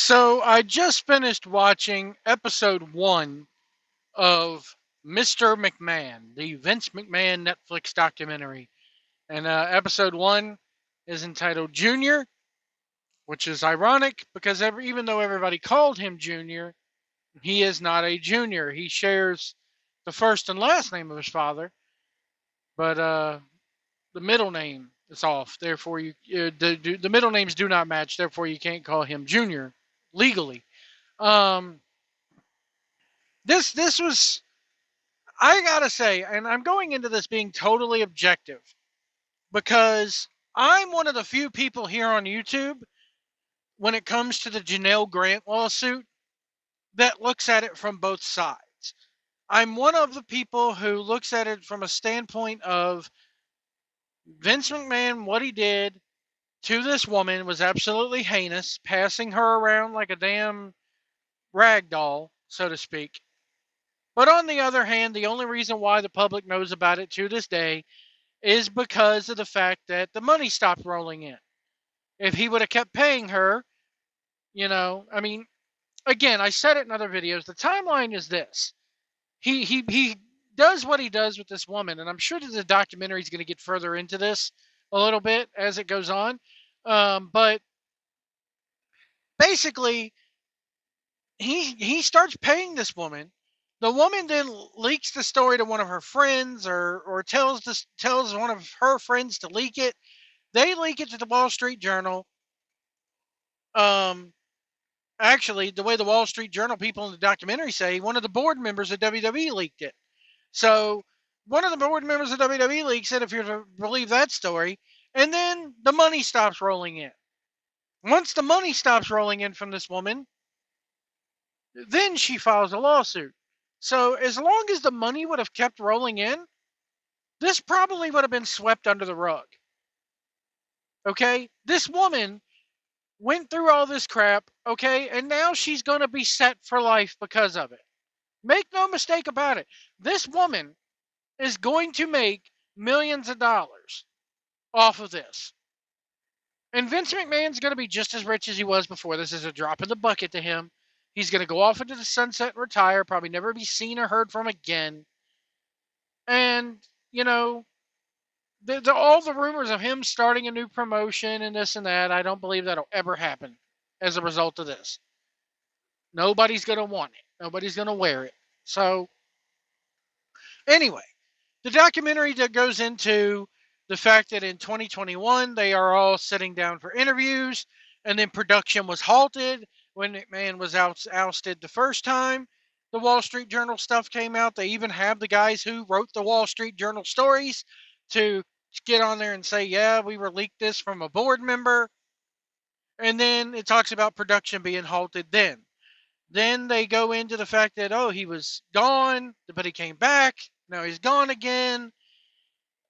So I just finished watching episode 1 of Mr. McMahon, the Vince McMahon Netflix documentary. And episode 1 is entitled Junior, which is ironic because even though everybody called him Junior, he is not a junior. He shares the first and last name of his father, but the middle name is off. Therefore, the middle names do not match. Therefore, you can't call him Junior legally. Um, this was, I gotta say, and I'm going into this being totally objective because I'm one of the few people here on YouTube when it comes to the Janelle Grant lawsuit that looks at it from both sides. I'm one of the people who looks at it from a standpoint of Vince McMahon, what he did to this woman was absolutely heinous, passing her around like a damn rag doll, so to speak. But on the other hand, the only reason why the public knows about it to this day is because of the fact that the money stopped rolling in. If he would have kept paying her, I mean, again, I said it in other videos. The timeline is this: he does what he does with this woman, and I'm sure that the documentary is going to get further into this a little bit as it goes on. But basically, he starts paying this woman. The woman then leaks the story to one of her friends, or tells one of her friends to leak it. They leak it to the Wall Street Journal. Um, Actually, the way the Wall Street Journal people in the documentary say, one of the board members of WWE leaked it. So one of the board members of WWE leaks it, if you're to believe that story, and then the money stops rolling in. Once the money stops rolling in from this woman, then she files a lawsuit. So as long as the money would have kept rolling in, this probably would have been swept under the rug. Okay? This woman went through all this crap, okay, and now she's going to be set for life because of it. Make no mistake about it. This woman is going to make millions of dollars off of this. And Vince McMahon's going to be just as rich as he was before. This is a drop in the bucket to him. He's going to go off into the sunset and retire, probably never be seen or heard from again. And, all the rumors of him starting a new promotion and this and that, I don't believe that'll ever happen as a result of this. Nobody's going to want it. Nobody's going to wear it. So, anyway, the documentary that goes into the fact that in 2021 they are all sitting down for interviews, and then production was halted when McMahon was ousted the first time. The Wall Street Journal stuff came out. They even have the guys who wrote the Wall Street Journal stories to get on there and say, yeah, we were leaked this from a board member. And then it talks about production being halted then. Then they go into the fact that, oh, he was gone, but he came back. Now he's gone again.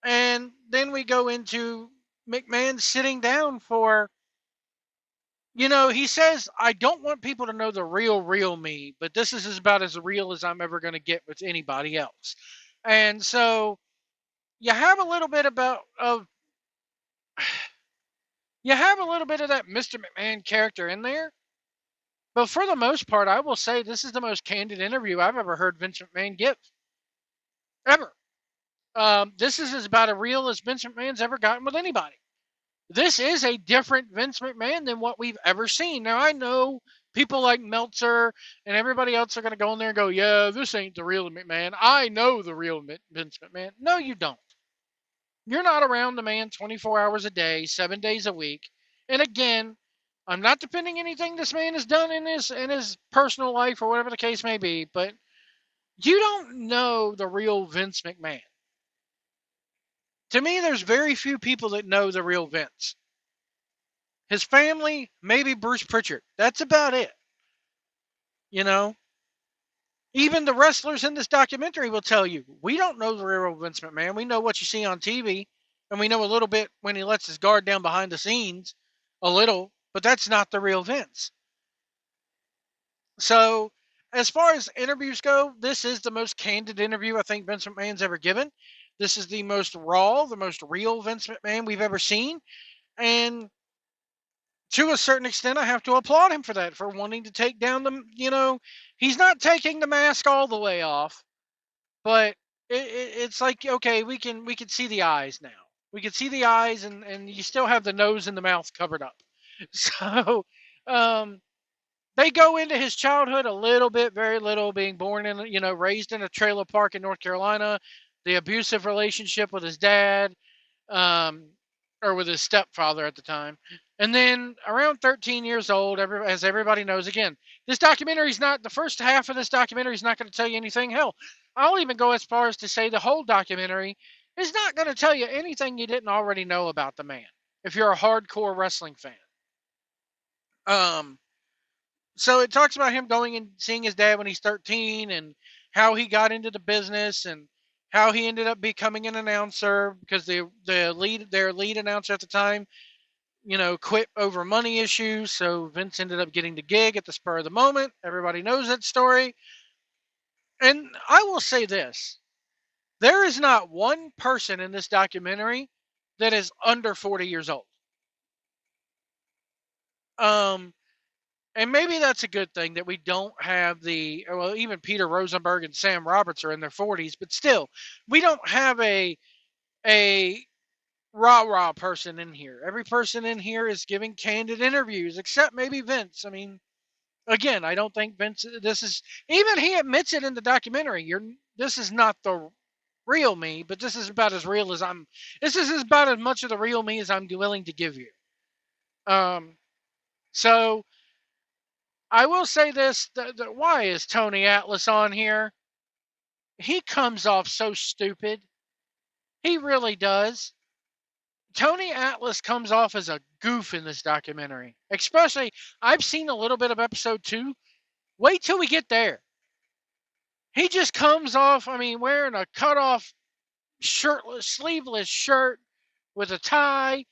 And then we go into McMahon sitting down for, he says, I don't want people to know the real me, but this is about as real as I'm ever going to get with anybody else. And so you have a little bit you have a little bit of that Mr. McMahon character in there. But for the most part, I will say this is the most candid interview I've ever heard Vince McMahon give. Ever. This is as about as real as Vince McMahon's ever gotten with anybody. This is a different Vince McMahon than what we've ever seen. Now, I know people like Meltzer and everybody else are going to go in there and go, yeah, this ain't the real McMahon. I know the real Vince McMahon. No, you don't. You're not around the man 24 hours a day, 7 days a week. And again, I'm not defending anything this man has done in his personal life or whatever the case may be, but you don't know the real Vince McMahon. To me, there's very few people that know the real Vince. His family, maybe Bruce Pritchard. That's about it. Even the wrestlers in this documentary will tell you, we don't know the real Vince McMahon. We know what you see on TV, and we know a little bit when he lets his guard down behind the scenes, a little, but that's not the real Vince. So, as far as interviews go, this is the most candid interview I think Vince McMahon's ever given. This is the most raw, the most real Vince McMahon we've ever seen. And to a certain extent, I have to applaud him for that, for wanting to take down he's not taking the mask all the way off, but it's like, okay, we can see the eyes now. We can see the eyes, and you still have the nose and the mouth covered up. So, um, they go into his childhood a little bit, very little, being born in, raised in a trailer park in North Carolina, the abusive relationship with his dad, um, or with his stepfather at the time. And then around 13 years old, as everybody knows, again, this documentary is not, the first half of this documentary is not going to tell you anything. Hell, I'll even go as far as to say the whole documentary is not going to tell you anything you didn't already know about the man, if you're a hardcore wrestling fan. Um, so it talks about him going and seeing his dad when he's 13, and how he got into the business, and how he ended up becoming an announcer, because their lead announcer at the time, quit over money issues. So Vince ended up getting the gig at the spur of the moment. Everybody knows that story. And I will say this: there is not one person in this documentary that is under 40 years old. Um, And maybe that's a good thing, that we don't have even Peter Rosenberg and Sam Roberts are in their 40s, but still, we don't have a rah-rah person in here. Every person in here is giving candid interviews, except maybe Vince. I mean, again, I don't think Vince, even he admits it in the documentary. This is not the real me, but this is about as much of the real me as I'm willing to give you. Um, so I will say this: why is Tony Atlas on here? He comes off so stupid. He really does. Tony Atlas comes off as a goof in this documentary. Especially, I've seen a little bit of episode 2. Wait till we get there. He just comes off, I mean, wearing a cut off, shirtless, sleeveless shirt with a tie.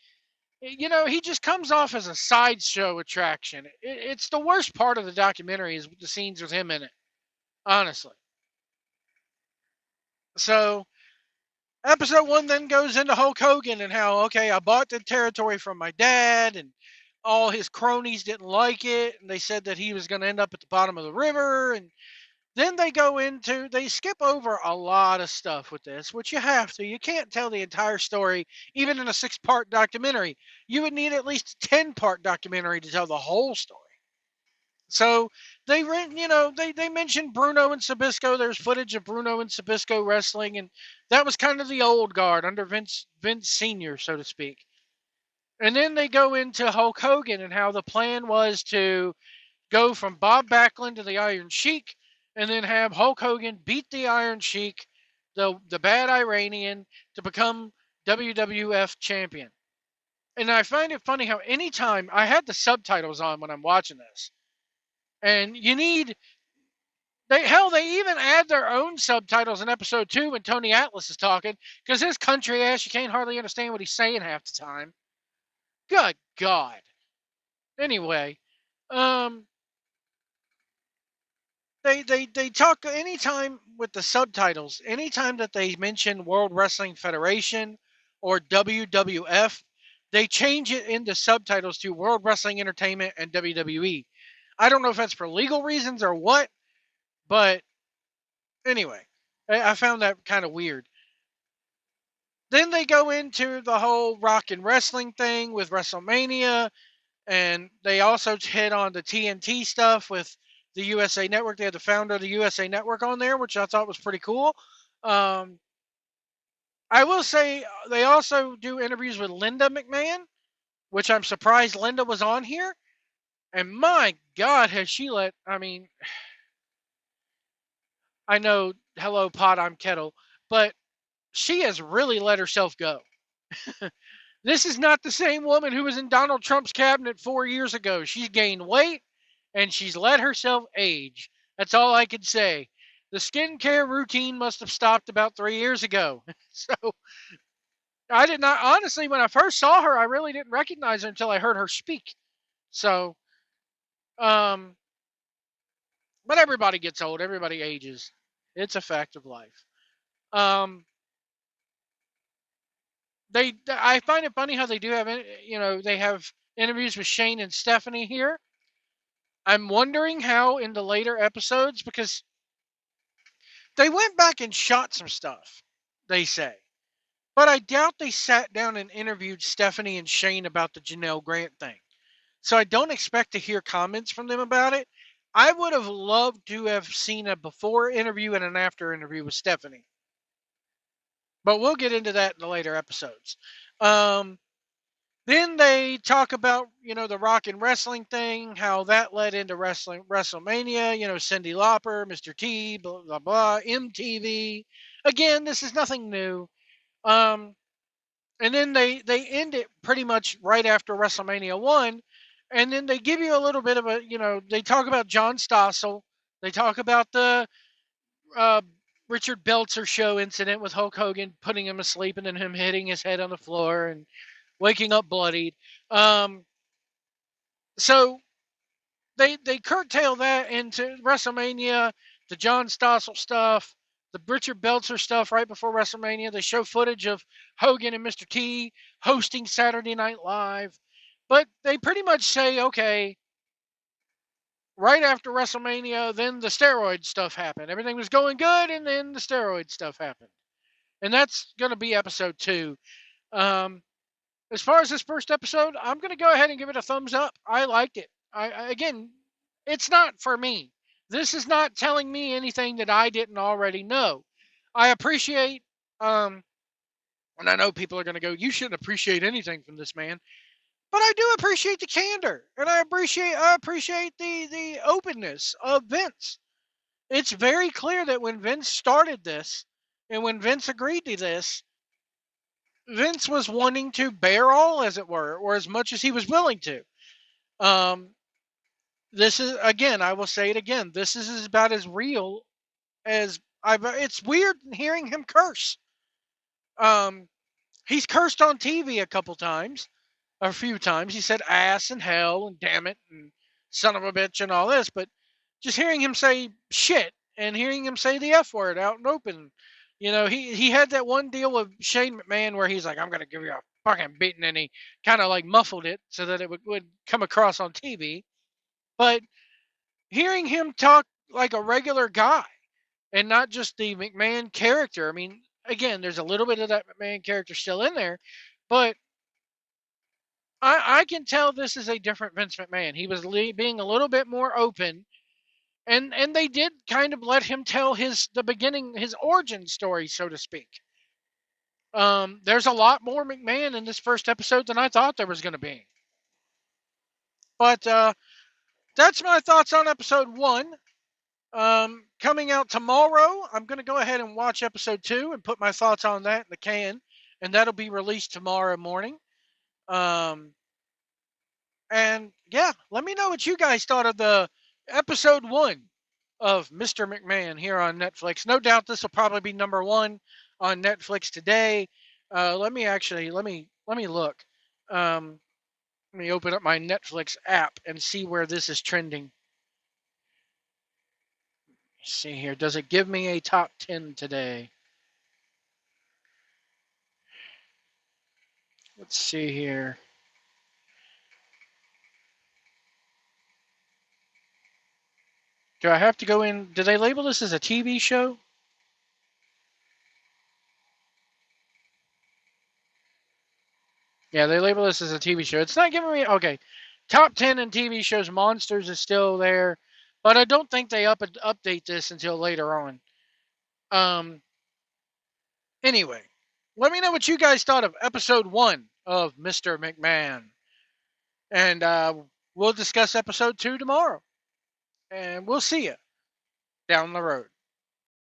He just comes off as a sideshow attraction. It's the worst part of the documentary is the scenes with him in it, honestly. So, episode 1 then goes into Hulk Hogan and how, okay, I bought the territory from my dad, and all his cronies didn't like it, and they said that he was going to end up at the bottom of the river. And then they skip over a lot of stuff with this, which you have to. You can't tell the entire story, even in a 6-part documentary. You would need at least a 10-part documentary to tell the whole story. So they mentioned Bruno and Sabisco. There's footage of Bruno and Sabisco wrestling, and that was kind of the old guard under Vince Senior, so to speak. And then they go into Hulk Hogan and how the plan was to go from Bob Backlund to the Iron Sheik, and then have Hulk Hogan beat the Iron Sheik, the bad Iranian, to become WWF champion. And I find it funny how anytime I had the subtitles on when I'm watching this, and they even add their own subtitles in episode 2 when Tony Atlas is talking, because his country ass, you can't hardly understand what he's saying half the time. Good God. Anyway, um, they talk anytime with the subtitles, anytime that they mention World Wrestling Federation or WWF, they change it into subtitles to World Wrestling Entertainment and WWE. I don't know if that's for legal reasons or what, but anyway, I found that kind of weird. Then they go into the whole rock and wrestling thing with WrestleMania, and they also hit on the TNT stuff with the USA Network. They had the founder of the USA Network on there, which I thought was pretty cool. Um, I will say they also do interviews with Linda McMahon, which I'm surprised Linda was on here. And my God, has she let, I mean, I know, hello, pot, I'm kettle, but she has really let herself go. This is not the same woman who was in Donald Trump's cabinet 4 years ago. She's gained weight and she's let herself age. That's all I can say. The skincare routine must have stopped about 3 years ago. So I did not, honestly, when I first saw her, I really didn't recognize her until I heard her speak. So, um, but everybody gets old, everybody ages. It's a fact of life. Um, I find it funny how they do have, they have interviews with Shane and Stephanie here. I'm wondering how in the later episodes, because they went back and shot some stuff, they say. But I doubt they sat down and interviewed Stephanie and Shane about the Janelle Grant thing. So I don't expect to hear comments from them about it. I would have loved to have seen a before interview and an after interview with Stephanie. But we'll get into that in the later episodes. Um, then they talk about, the rock and wrestling thing, how that led into WrestleMania, Cyndi Lauper, Mr. T, blah, blah, blah, MTV. Again, this is nothing new. Um, and then they end it pretty much right after WrestleMania 1. And then they give you a little bit of they talk about John Stossel. They talk about the uh, Richard Belzer show incident with Hulk Hogan putting him asleep and then him hitting his head on the floor and waking up bloodied. Um, so they curtail that into WrestleMania, the John Stossel stuff, the Richard Belzer stuff right before WrestleMania. They show footage of Hogan and Mr. T hosting Saturday Night Live. But they pretty much say, okay, right after WrestleMania, then the steroid stuff happened. Everything was going good, and then the steroid stuff happened. And that's going to be episode 2. Um, as far as this first episode, I'm going to go ahead and give it a thumbs up. I liked it. Again, it's not for me. This is not telling me anything that I didn't already know. I appreciate, and I know people are going to go, you shouldn't appreciate anything from this man. But I do appreciate the candor, and I appreciate the openness of Vince. It's very clear that when Vince started this, and when Vince agreed to this, Vince was wanting to bear all, as it were, or as much as he was willing to. Um, this is, again, I will say it again. This is about as real as I've. It's weird hearing him curse. Um, he's cursed on TV a few times. He said ass and hell and damn it and son of a bitch and all this, but just hearing him say shit and hearing him say the F word out and open. He had that one deal with Shane McMahon where he's like, I'm going to give you a fucking beating. And he kind of like muffled it so that it would come across on TV. But hearing him talk like a regular guy and not just the McMahon character, I mean, again, there's a little bit of that McMahon character still in there, but I can tell this is a different Vince McMahon. He was being a little bit more open, and they did kind of let him tell his origin story, so to speak. There's a lot more McMahon in this first episode than I thought there was going to be. But that's my thoughts on episode 1. Coming out tomorrow, I'm going to go ahead and watch episode 2 and put my thoughts on that in the can, and that'll be released tomorrow morning. And yeah, let me know what you guys thought of the episode 1 of Mr. McMahon here on Netflix. No doubt this will probably be number 1 on Netflix today. Let me look. Let me open up my Netflix app and see where this is trending. Let's see here. Does it give me a top 10 today? Let's see here. Do I have to go in? Do they label this as a TV show? Yeah, they label this as a TV show. It's not giving me... Okay. Top 10 in TV shows. Monsters is still there. But I don't think they update this until later on. Anyway, let me know what you guys thought of episode 1 of Mr. McMahon. And we'll discuss episode 2 tomorrow. And we'll see you down the road.